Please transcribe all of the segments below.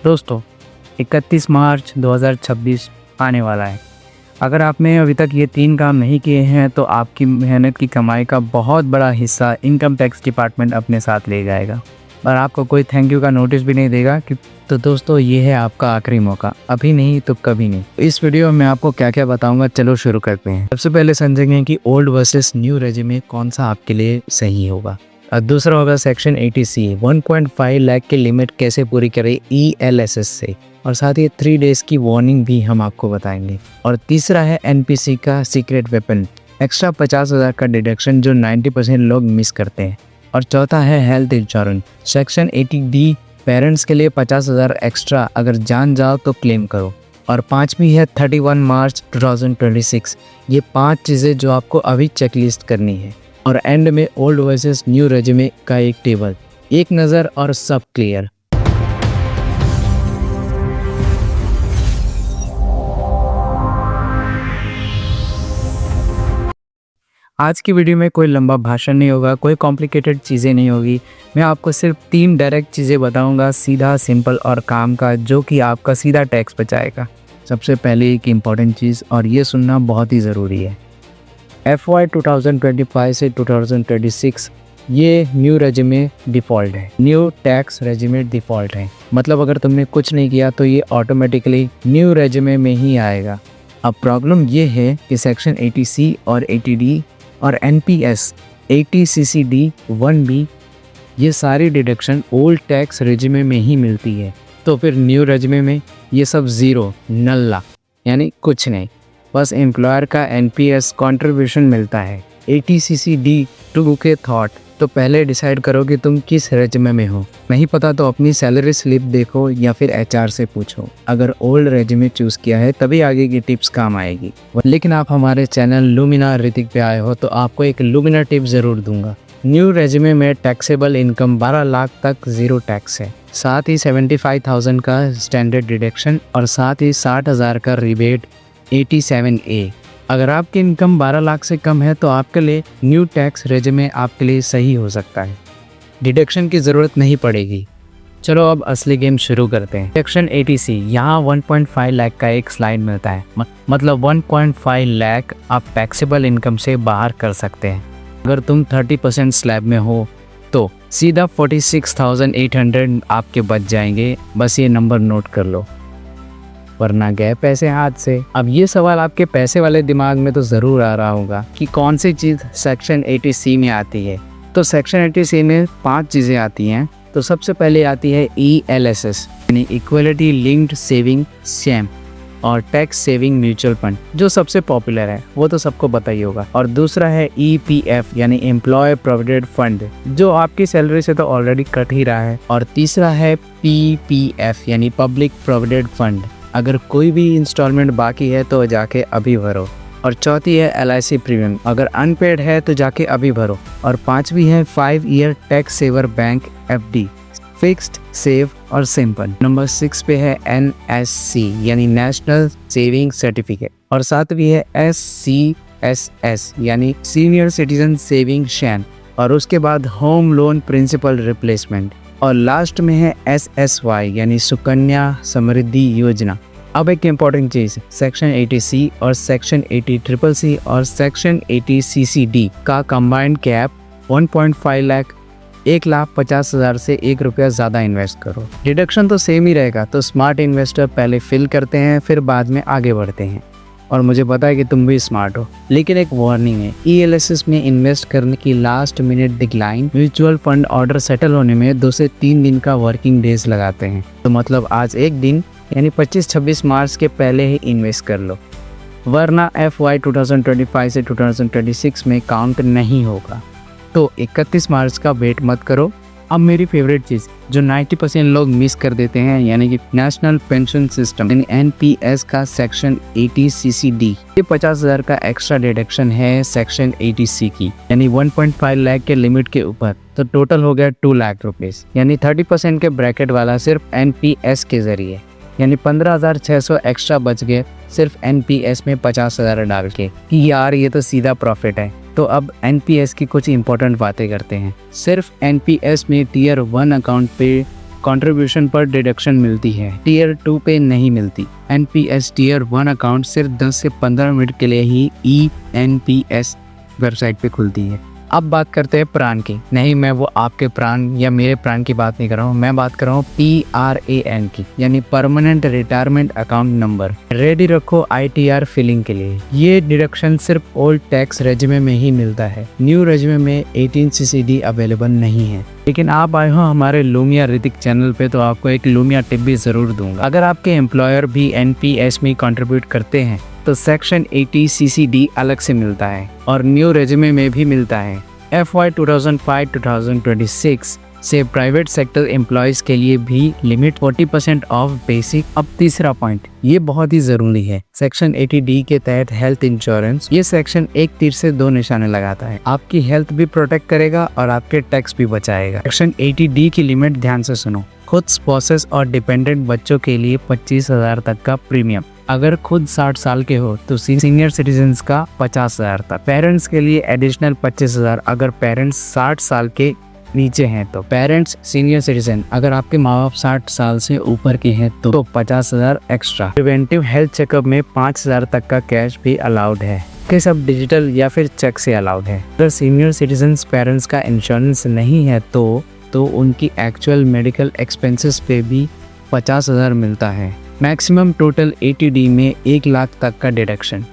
दोस्तों 31 मार्च 2026 आने वाला है। अगर आपने अभी तक ये 3 काम नहीं किए हैं तो आपकी मेहनत की कमाई का बहुत बड़ा हिस्सा इनकम टैक्स डिपार्टमेंट अपने साथ ले जाएगा और आपको कोई थैंक यू का नोटिस भी नहीं देगा कि तो दोस्तों ये है आपका आखिरी मौका, अभी नहीं तो कभी नहीं। इस वीडियो में आपको क्या क्या बताऊंगा, चलो शुरू करते हैं। सबसे पहले समझेंगे कि ओल्ड वर्सेस न्यू रेजिमे कौन सा आपके लिए सही होगा। और दूसरा होगा सेक्शन 80C 1.5 लाख की लिमिट कैसे पूरी करें ELSS से, और साथ ही 3 डेज की वार्निंग भी हम आपको बताएंगे। और तीसरा है NPC का सीक्रेट वेपन, एक्स्ट्रा 50,000 का डिडक्शन जो 90% लोग मिस करते हैं। और चौथा है health insurance section 80D, parents के लिए 50,000 एक्स्ट्रा, अगर जान जाओ तो क्लेम करो। और पांचवी है 31 मार्च 2026, ये 5 चीज़ें जो आपको अभी चेकलिस्ट करनी है। और एंड में ओल्ड वर्सेस न्यू रेजिमे का एक टेबल, एक नज़र और सब क्लियर। आज की वीडियो में कोई लंबा भाषण नहीं होगा, कोई कॉम्प्लिकेटेड चीज़ें नहीं होगी। मैं आपको सिर्फ 3 डायरेक्ट चीज़ें बताऊंगा, सीधा, सिंपल और काम का, जो कि आपका सीधा टैक्स बचाएगा। सबसे पहले एक इम्पॉर्टेंट चीज़, और ये सुनना बहुत ही ज़रूरी है, FY 2025 से 2026 ये न्यू रेजिमे डिफ़ॉल्ट है, न्यू टैक्स रेजिमे डिफ़ॉल्ट है। मतलब अगर तुमने कुछ नहीं किया तो ये ऑटोमेटिकली न्यू रेजिमे में ही आएगा। अब प्रॉब्लम ये है कि सेक्शन 80C और 80D और NPS 80CCD 1B ये सारी डिडक्शन ओल्ड टैक्स रेजिमे में ही मिलती है। तो फिर न्यू रेजिमे में ये सब ज़ीरो, नल्ला, यानी कुछ नहीं, बस एम्प्लॉयर का NPS कंट्रीब्यूशन मिलता है। 80CCD 2 के थॉट, तो पहले डिसाइड करो कि तुम किस रेजिमे में हो। नहीं पता तो अपनी सैलरी स्लिप देखो या फिर HR से पूछो। अगर ओल्ड रेजिमे चूज़ किया है तभी आगे की टिप्स काम आएगी। लेकिन आप हमारे चैनल लुमिना ऋतिक पे आए हो तो आपको एक लुमिना टिप ज़रूर दूंगा। न्यू रेजिमे में टैक्सेबल इनकम 12 लाख तक ज़ीरो टैक्स है, साथ ही 75,000 का स्टैंडर्ड डिडक्शन और साथ ही 60,000 का रिबेट 87A। अगर आपकी इनकम 12 लाख से कम है तो आपके लिए न्यू टैक्स रेजिमे आपके लिए सही हो सकता है, डिडक्शन की ज़रूरत नहीं पड़ेगी। चलो अब असली गेम शुरू करते हैं। सेक्शन 80C, यहाँ 1.5 लाख का एक स्लाइड मिलता है, मतलब 1.5 लाख आप टैक्सेबल इनकम से बाहर कर सकते हैं। अगर तुम 30% स्लैब में हो तो सीधा 46,800 आपके बच जाएंगे, बस ये नंबर नोट कर लो, वरना गए पैसे हाथ से। अब ये सवाल आपके पैसे वाले दिमाग में तो ज़रूर आ रहा होगा कि कौन सी चीज़ सेक्शन 80C में आती है। तो सेक्शन 80C में 5 चीज़ें आती हैं। तो सबसे पहले आती है ELSS यानी इक्वलिटी लिंक्ड सेविंग स्कीम और टैक्स सेविंग म्यूचुअल फंड, जो सबसे पॉपुलर है, वो तो सबको पता ही होगा। और दूसरा है EPF यानी एम्प्लॉय प्रोविडेंट फंड, जो आपकी सैलरी से तो ऑलरेडी कट ही रहा है। और तीसरा है PPF यानी पब्लिक प्रोविडेंट फंड, अगर कोई भी इंस्टॉलमेंट बाकी है तो जाके अभी भरो। और चौथी है LIC प्रीमियम, अगर अनपेड है तो जाके अभी भरो। और पांचवी है 5 year tax saver bank FD, fixed, safe और सिंपल। नंबर 6 पे है NSC यानी नेशनल सेविंग सर्टिफिकेट। और सातवीं है SCSS यानी सीनियर सिटीजन सेविंग शेन। और उसके बाद होम लोन प्रिंसिपल रिप्लेसमेंट। और लास्ट में है SSY यानी सुकन्या समृद्धि योजना। अब एक इम्पॉर्टेंट चीज़, सेक्शन 80C और सेक्शन 80CCC और सेक्शन 80CCD का कंबाइंड कैप 1.5 लाख, 1,50,000 से 1 रुपया ज़्यादा इन्वेस्ट करो। डिडक्शन तो सेम ही रहेगा, तो स्मार्ट इन्वेस्टर पहले फिल करते हैं फिर बाद में आगे बढ़ते हैं। और मुझे पता है कि तुम भी स्मार्ट हो, लेकिन एक वार्निंग है, ELSS में इन्वेस्ट करने की last minute decline mutual fund order settle होने में 2 से 3 दिन का वर्किंग डेज लगाते हैं। तो मतलब आज एक दिन यानी 25-26 मार्च के पहले ही इन्वेस्ट कर लो, वरना FY 2025 से 2026 में काउंट नहीं होगा। तो 31 मार्च का वेट मत करो। अब मेरी फेवरेट चीज़ जो 90% लोग मिस कर देते हैं, यानी कि नेशनल पेंशन सिस्टम यानी NPS का सेक्शन 80CCD, ये 50,000 का एक्स्ट्रा डिडक्शन है सेक्शन 80C की, यानी 1.5 लाख के लिमिट के ऊपर। तो टोटल हो गया 2 लाख रुपीज़, यानी 30% के ब्रैकेट वाला सिर्फ NPS के जरिए, यानी 15,600 एक्स्ट्रा बच गए सिर्फ NPS में 50,000 डाल के, कि यार ये तो सीधा प्रॉफिट है। तो अब NPS की कुछ इंपॉर्टेंट बातें करते हैं। सिर्फ NPS में टियर 1 अकाउंट पे कंट्रीब्यूशन पर डिडक्शन मिलती है, टीयर 2 पे नहीं मिलती। एनपीएस टीयर 1 अकाउंट सिर्फ 10 से 15 मिनट के लिए ही ENPS वेबसाइट पे खुलती है। अब बात करते हैं प्राण की। नहीं, मैं वो आपके प्राण या मेरे प्राण की बात नहीं कर रहा हूँ, मैं बात कर रहा हूँ PRAN की, यानी permanent retirement account number. Ready रखो ITR फिलिंग के लिए। ये डिडक्शन सिर्फ ओल्ड टैक्स रेजिमे में ही मिलता है, न्यू रेजिमे में 18 CCD अवेलेबल नहीं है। लेकिन आप आए हो हमारे लूमिया ऋतिक चैनल पे तो आपको एक लूमिया टिप भी जरूर दूंगा। अगर आपके एम्प्लॉयर भी NPS में कंट्रीब्यूट करते हैं तो सेक्शन 80 CCD अलग से मिलता है और न्यू रेजिमे में भी मिलता है। FY 2005-2026 से प्राइवेट सेक्टर एम्प्लॉयज के लिए भी लिमिट 40% ऑफ बेसिक। अब तीसरा पॉइंट, ये बहुत ही जरूरी है। सेक्शन 80D के तहत हेल्थ इंश्योरेंस, ये सेक्शन एक तीर से 2 निशाने लगाता है। आपकी हेल्थ भी प्रोटेक्ट करेगा और आपके टैक्स भी बचाएगा। सेक्शन 80D की लिमिट ध्यान से सुनो। खुद स्पॉसेस और डिपेंडेंट बच्चों के लिए 25,000 तक का प्रीमियम। अगर खुद 60 साल के हो तो सीनियर सिटीजन्स का 50,000 तक। पेरेंट्स के लिए एडिशनल 25,000 अगर पेरेंट्स 60 साल के नीचे हैं तो। पेरेंट्स सीनियर सिटीजन, अगर आपके माँ बाप 60 साल से ऊपर के हैं तो 50,000 एक्स्ट्रा। प्रिवेंटिव हेल्थ चेकअप में 5,000 तक का कैश भी अलाउड है। ये सब डिजिटल या फिर चेक से अलाउड है। अगर सीनियर सिटीजन्स पेरेंट्स का इंश्योरेंस नहीं है तो उनकी एक्चुअल मेडिकल एक्सपेंसेस पे भी 50,000 मिलता है। मैक्सिमम टोटल 80D में 1 लाख तक का डिडक्शन।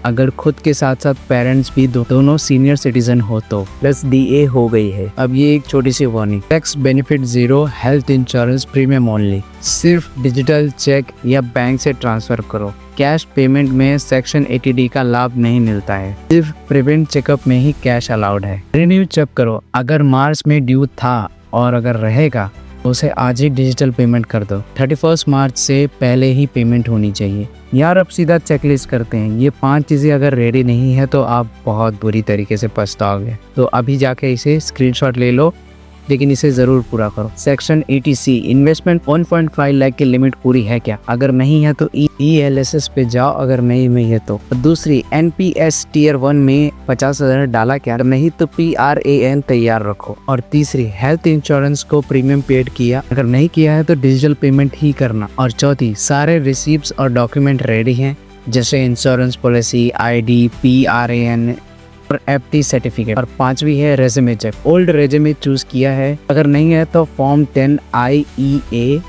अगर खुद के साथ साथ पेरेंट्स भी दोनों सीनियर सिटीजन हो तो प्लस DA हो गई है। अब ये एक छोटी सी warning, tax benefit 0, health insurance premium only. सिर्फ डिजिटल चेक या बैंक से ट्रांसफर करो। कैश पेमेंट में सेक्शन 80D का लाभ नहीं मिलता है। सिर्फ प्रिवेंट चेकअप में ही कैश अलाउड है। रिन्यू चेक करो, अगर मार्च में ड्यू था और अगर रहेगा तो उसे आज ही डिजिटल पेमेंट कर दो। 31 मार्च से पहले ही पेमेंट होनी चाहिए। यार अब सीधा चेकलिस्ट करते हैं। ये 5 चीज़ें अगर रेडी नहीं है तो आप बहुत बुरी तरीके से पछताओगे। तो अभी जाके इसे स्क्रीनशॉट ले लो, लेकिन इसे ज़रूर पूरा करो। सेक्शन 80C इन्वेस्टमेंट 1.5 लाख की लिमिट पूरी है क्या? अगर नहीं है तो ELSS पे जाओ, अगर नहीं में है तो। दूसरी, NPS टीयर 1 में 50,000 डाला क्या? अगर नहीं तो PRAN तैयार रखो। और तीसरी, हेल्थ इंश्योरेंस को प्रीमियम पेड किया? अगर नहीं किया है तो डिजिटल पेमेंट ही करना। और चौथी, सारे रिसीप्ट्स और डॉक्यूमेंट रेडी हैं, जैसे इंश्योरेंस पॉलिसी, ID, PRAN और FT सर्टिफिकेट। और 5वीं है resume check. Old resume choose किया है? अगर नहीं है तो फॉर्म 10 IEA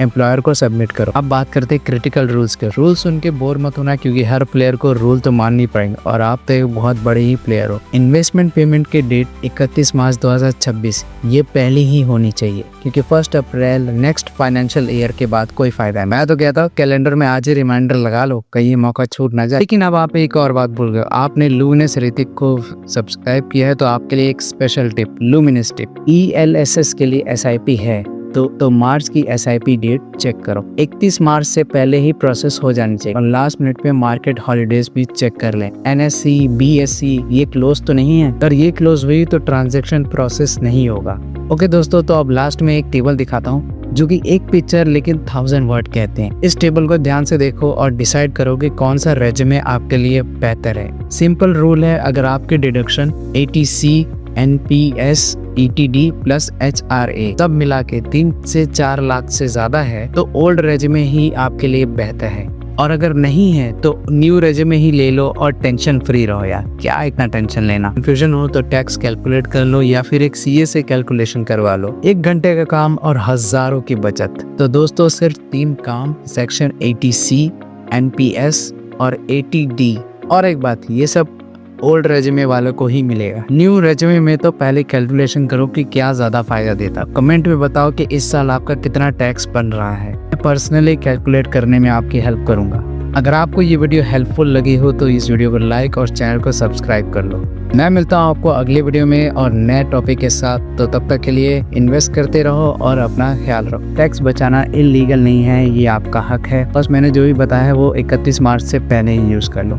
एम्प्लॉयर को सबमिट करो। अब बात करते हैं क्रिटिकल रूल्स के। रूल सुन के बोर मत होना, क्योंकि हर प्लेयर को रूल तो माननी पड़ेंगे और आप तो एक बहुत बड़े ही प्लेयर हो। इन्वेस्टमेंट पेमेंट की डेट 31 मार्च 2026 ये पहले ही होनी चाहिए, क्योंकि 1 अप्रैल नेक्स्ट फाइनेंशियल ईयर के बाद कोई फायदा है। मैं तो कहता हूँ कैलेंडर में आज ही रिमाइंडर लगा लो, कहीं ये मौका छूट ना जाए। लेकिन अब आप एक और बात भूल गए, आपने लुमिनस ऋतिक को सब्सक्राइब किया है तो आपके लिए एक special tip, luminous tip. ELSS के लिए SIP है तो मार्च की SIP डेट चेक करो। 31 मार्च से पहले ही प्रोसेस हो जानी चाहिए। और लास्ट मिनट पे मार्केट हॉलीडेज भी चेक कर लें। NSE, BSE ये क्लोज तो नहीं है। अगर ये क्लोज हुई तो ट्रांजैक्शन प्रोसेस नहीं होगा। ओके दोस्तों, तो अब लास्ट में एक टेबल दिखाता हूँ जो कि एक पिक्चर लेकिन 1000 वर्ड कहते हैं। इस टेबल को ध्यान से देखो और डिसाइड करो कि कौन सा रेज्यूमे आपके लिए बेहतर है। सिंपल रूल है, अगर आपके deduction 80C, NPS, ETD plus HRA सब मिला के 3 से 4 लाख से ज्यादा है तो ओल्ड रेज्यूमे ही आपके लिए बेहतर है। और अगर नहीं है तो न्यू रेज्यूमे ही ले लो और टेंशन फ्री रहो। यार क्या इतना टेंशन लेना। कंफ्यूजन हो तो टैक्स कैलकुलेट कर लो या फिर एक CA से कैलकुलेशन करवा लो। 1 घंटे का काम और हजारों की बचत। तो दोस्तों सिर्फ 3 काम, सेक्शन 80C, NPS और 80D। और एक बात, ये सब ओल्ड रेज्यूमे वालों को ही मिलेगा। न्यू रेज्यूमे में तो पहले कैलकुलेशन करो कि क्या ज्यादा फायदा देता। कमेंट में बताओ कि इस साल आपका कितना टैक्स बन रहा है। मैं पर्सनली कैलकुलेट करने में आपकी हेल्प करूंगा। अगर आपको ये वीडियो हेल्पफुल लगी हो तो इस वीडियो को लाइक और चैनल को सब्सक्राइब कर लो। मैं मिलता हूँ आपको अगले वीडियो में और नए टॉपिक के साथ। तो तब तक के लिए इन्वेस्ट करते रहो और अपना ख्याल रखो। टैक्स बचाना इलीगल नहीं है, ये आपका हक है। बस मैंने जो भी बताया है वो 31 मार्च से पहले ही यूज कर लो।